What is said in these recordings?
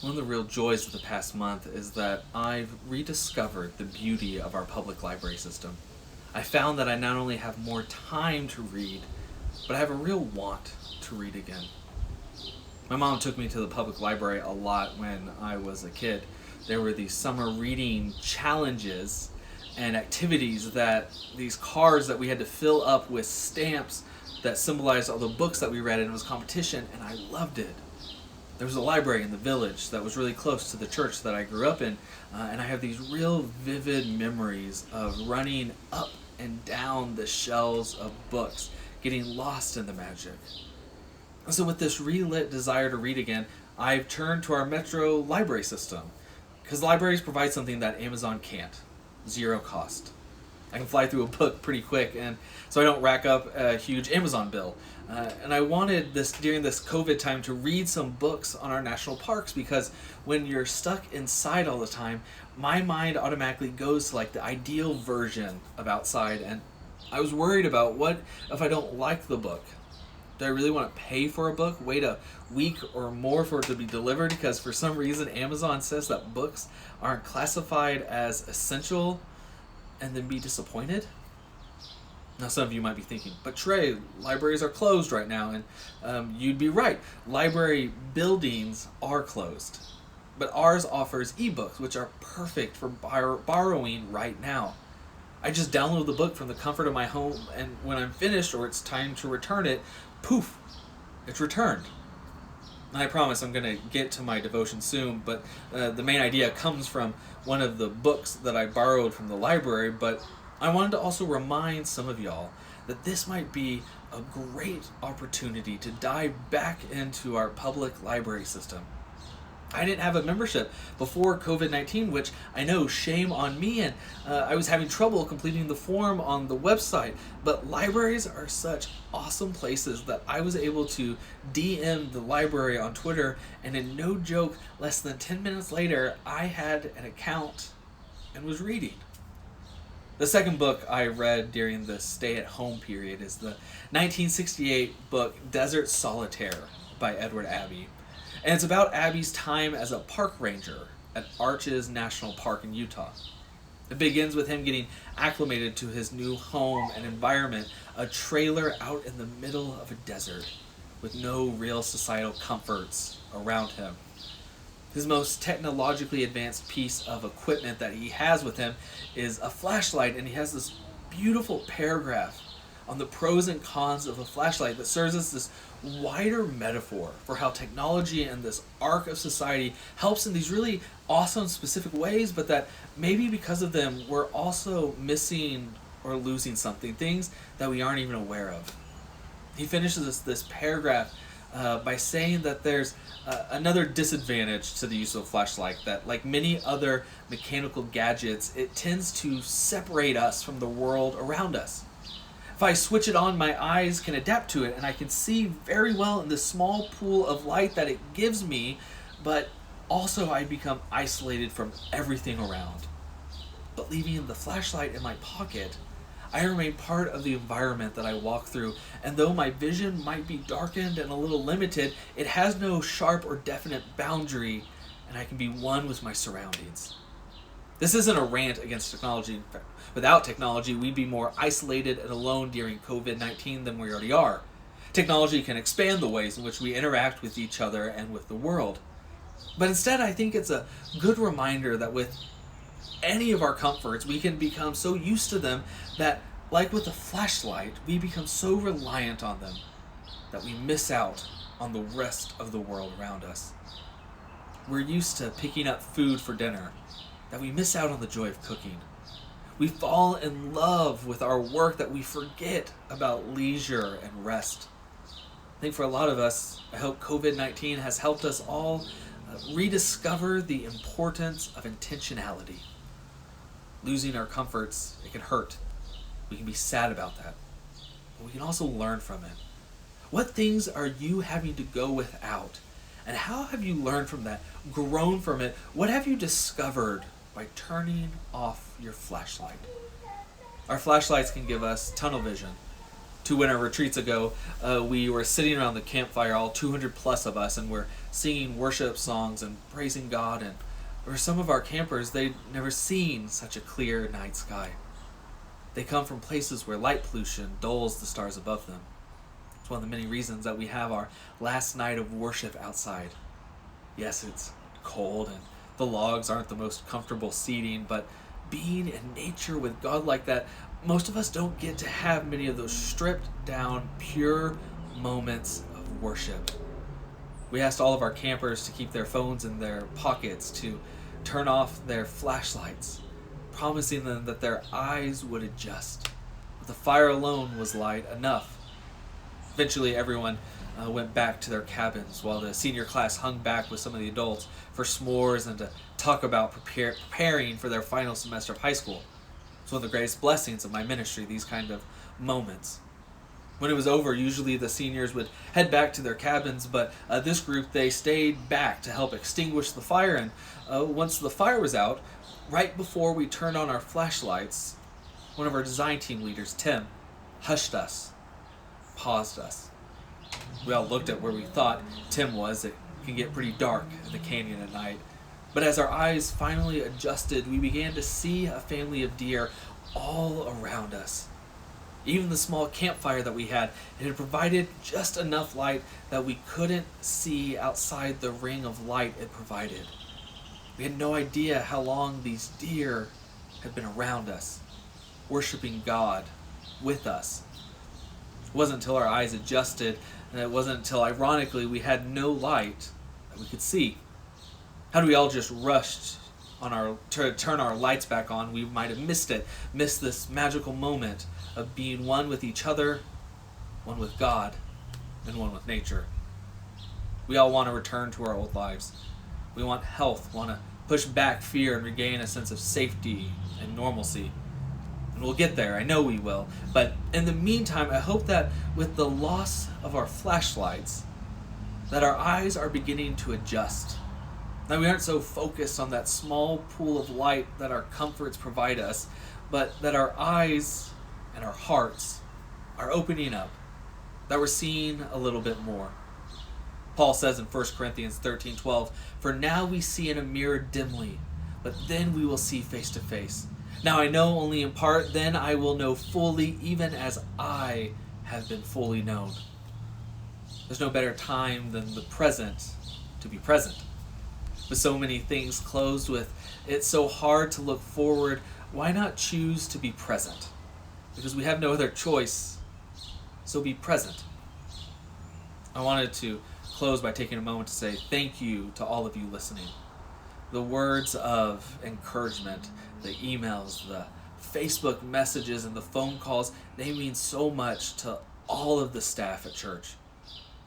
One of the real joys of the past month is that I've rediscovered the beauty of our public library system. I found that I not only have more time to read, but I have a real want to read again. My mom took me to the public library a lot when I was a kid. There were these summer reading challenges and activities that these cards that we had to fill up with stamps that symbolized all the books that we read, and it was competition, and I loved it. There was a library in the village that was really close to the church that I grew up in, and I have these real vivid memories of running up and down the shelves of books, getting lost in the magic. So with this relit desire to read again, I've turned to our metro library system, because libraries provide something that Amazon can't: zero cost. I can fly through a book pretty quick, and so I don't rack up a huge Amazon bill. And I wanted this during this COVID time to read some books on our national parks, because when you're stuck inside all the time, my mind automatically goes to like the ideal version of outside, and I was worried about what if I don't like the book. Do I really want to pay for a book, wait a week or more for it to be delivered because for some reason Amazon says that books aren't classified as essential, and then be disappointed? Now some of you might be thinking, but Trey, libraries are closed right now, and you'd be right. Library buildings are closed, but ours offers ebooks, which are perfect for borrowing right now. I just download the book from the comfort of my home, and when I'm finished or it's time to return it, poof, it's returned. And I promise I'm going to get to my devotion soon, but the main idea comes from one of the books that I borrowed from the library, but I wanted to also remind some of y'all that this might be a great opportunity to dive back into our public library system. I didn't have a membership before COVID-19, which I know, shame on me, and I was having trouble completing the form on the website. But libraries are such awesome places that I was able to DM the library on Twitter, and in no joke, less than 10 minutes later, I had an account and was reading. The second book I read during the stay-at-home period is the 1968 book Desert Solitaire by Edward Abbey. And it's about Abby's time as a park ranger at Arches National Park in Utah. It begins with him getting acclimated to his new home and environment, a trailer out in the middle of a desert with no real societal comforts around him. His most technologically advanced piece of equipment that he has with him is a flashlight, and he has this beautiful paragraph on the pros and cons of a flashlight that serves as this wider metaphor for how technology and this arc of society helps in these really awesome specific ways, but that maybe because of them we're also missing or losing something, things that we aren't even aware of. He finishes this paragraph by saying that there's another disadvantage to the use of a flashlight, that like many other mechanical gadgets, it tends to separate us from the world around us. If I switch it on, my eyes can adapt to it, and I can see very well in the small pool of light that it gives me, but also I become isolated from everything around. But leaving the flashlight in my pocket, I remain part of the environment that I walk through, and though my vision might be darkened and a little limited, it has no sharp or definite boundary, and I can be one with my surroundings. This isn't a rant against technology. In fact, without technology, we'd be more isolated and alone during COVID-19 than we already are. Technology can expand the ways in which we interact with each other and with the world. But instead, I think it's a good reminder that with any of our comforts, we can become so used to them that, like with a flashlight, we become so reliant on them that we miss out on the rest of the world around us. We're used to picking up food for dinner, that we miss out on the joy of cooking. We fall in love with our work that we forget about leisure and rest. I think for a lot of us, I hope COVID-19 has helped us all rediscover the importance of intentionality. Losing our comforts, it can hurt. We can be sad about that. But we can also learn from it. What things are you having to go without? And how have you learned from that, grown from it? What have you discovered by turning off your flashlight? Our flashlights can give us tunnel vision. 2 winter retreats ago, we were sitting around the campfire, all 200 plus of us, and we're singing worship songs and praising God. And for some of our campers, they'd never seen such a clear night sky. They come from places where light pollution dulls the stars above them. It's one of the many reasons that we have our last night of worship outside. Yes, it's cold and the logs aren't the most comfortable seating, but being in nature with God like that, most of us don't get to have many of those stripped down, pure moments of worship. We asked all of our campers to keep their phones in their pockets, to turn off their flashlights, promising them that their eyes would adjust. But the fire alone was light enough. Eventually, everyone went back to their cabins while the senior class hung back with some of the adults for s'mores and to talk about preparing for their final semester of high school. It's one of the greatest blessings of my ministry, these kind of moments. When it was over, usually the seniors would head back to their cabins, but this group, they stayed back to help extinguish the fire. And once the fire was out, right before we turned on our flashlights, one of our design team leaders, Tim, hushed us, paused us. We all looked at where we thought Tim was. It can get pretty dark in the canyon at night. But as our eyes finally adjusted, we began to see a family of deer all around us. Even the small campfire that we had, it had provided just enough light that we couldn't see outside the ring of light it provided. We had no idea how long these deer had been around us, worshiping God with us. It wasn't until our eyes adjusted, and it wasn't until, ironically, we had no light that we could see. Had we all just rushed to turn our lights back on, we might have missed this magical moment of being one with each other, one with God, and one with nature. We all want to return to our old lives. We want health, want to push back fear and regain a sense of safety and normalcy. And we'll get there, I know we will. But in the meantime, I hope that with the loss of our flashlights, that our eyes are beginning to adjust. That we aren't so focused on that small pool of light that our comforts provide us, but that our eyes and our hearts are opening up, that we're seeing a little bit more. Paul says in 1 Corinthians 13:12, "For now we see in a mirror dimly, but then we will see face to face. Now I know only in part, then I will know fully, even as I have been fully known." There's no better time than the present to be present. With so many things closed, with it so hard to look forward, why not choose to be present? Because we have no other choice, so be present. I wanted to close by taking a moment to say thank you to all of you listening. The words of encouragement, the emails, the Facebook messages, and the phone calls, they mean so much to all of the staff at church.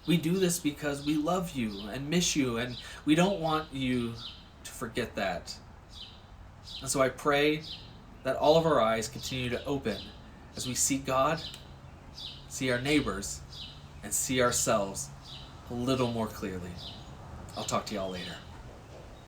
We do this because we love you and miss you, and we don't want you to forget that. And so I pray that all of our eyes continue to open as we see God, see our neighbors, and see ourselves a little more clearly. I'll talk to y'all later.